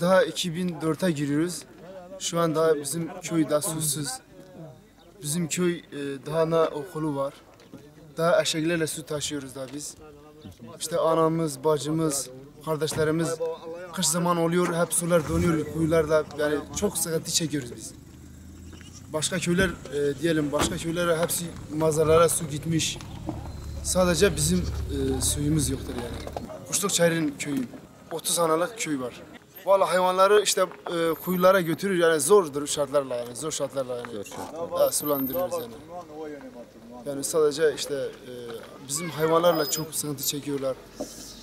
Daha 2004'e giriyoruz. Şu an daha bizim köy daha susuz. Bizim köy daha ne okulu var. Daha eşeklerle su taşıyoruz da biz. İşte anamız, bacımız, kardeşlerimiz kış zaman oluyor, hep sular donuyor kuyularda. Yani çok sıkıntı çekiyoruz biz. Başka köyler diyelim, başka köylere hepsi mağazalara su gitmiş. Sadece bizim suyumuz yoktur yani. Kuşlukçayır'ın köyü, 30 analık köy var. Vallahi hayvanları işte kuyulara götürür yani zordur şartlarla yani zor şartlarla yani sulandırıyoruz yani. Yani sadece işte bizim hayvanlarla çok sıkıntı çekiyorlar.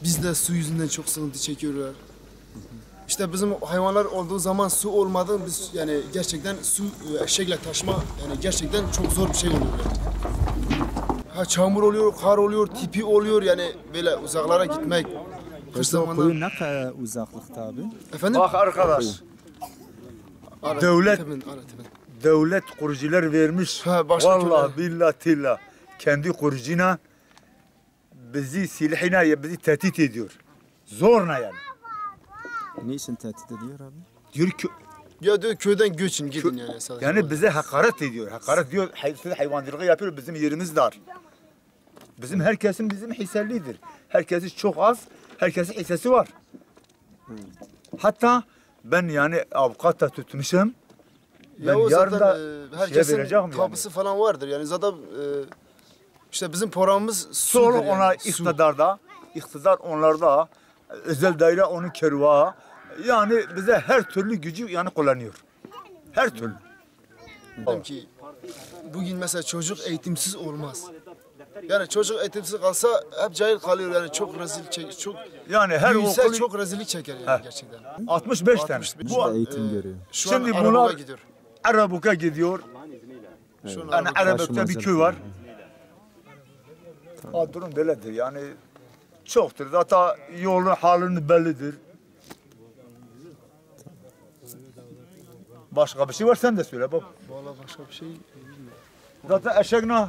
Biz de su yüzünden çok sıkıntı çekiyorlar. İşte bizim hayvanlar olduğu zaman su olmadı biz yani gerçekten su eşekle taşıma yani gerçekten çok zor bir şey oluyor yani. Ha çamur oluyor, kar oluyor, tipi oluyor yani böyle uzaklara gitmek. Koyun ne kadar uzaklıkta abi? Efendim? Bak arkadaş, devlet Tepin. devlet kurucular vermiş. Ha, başka Vallahi türlü. billahi tillah kendi kurucuna bizi silahına bizi tehdit ediyor. Zorla yani. Ne için tehdit ediyor abi? Diyor ki Ya diyor köyden göçün gidin yani sadece. yani bize hakaret ediyor. Hakaret diyor, hayvancılığı yapıyor, bizim yerimiz dar. Bizim herkesin bizim hissellidir. Herkesin çok az, herkesin hissesi var. Hatta ben yani avukata tutmuşum. Ben Ya o yarın zaten da herkesin vereceğim tapusu falan vardır. Yani zaten işte bizim programımız Sonra sudur yani. ona Su. iktidar onlarda, özel daire onun kerva. Yani bize her türlü gücü yani kullanıyor. Her türlü. Dedim ki bugün mesela çocuk eğitimsiz olmaz. Yani çocuk eğitimsiz kalsa hep cahil kalıyor yani çok rezil çok Yani her büyüse okul çok rezillik çeker yani gerçekten. 65 tane. 65. Bu Eğitim görüyor. Şu Şimdi an bunlar- Arabuk'a gidiyor. Arabuk'a gidiyor. Şu an Yani Arabuk'a. Arabuk'ta bir köy var. Durum böyledir yani çoktur. Zaten yolun halini bellidir. Başka bir şey var sen de söyle bak. Vallahi başka bir şey bilmiyorum. Zaten eşek ne?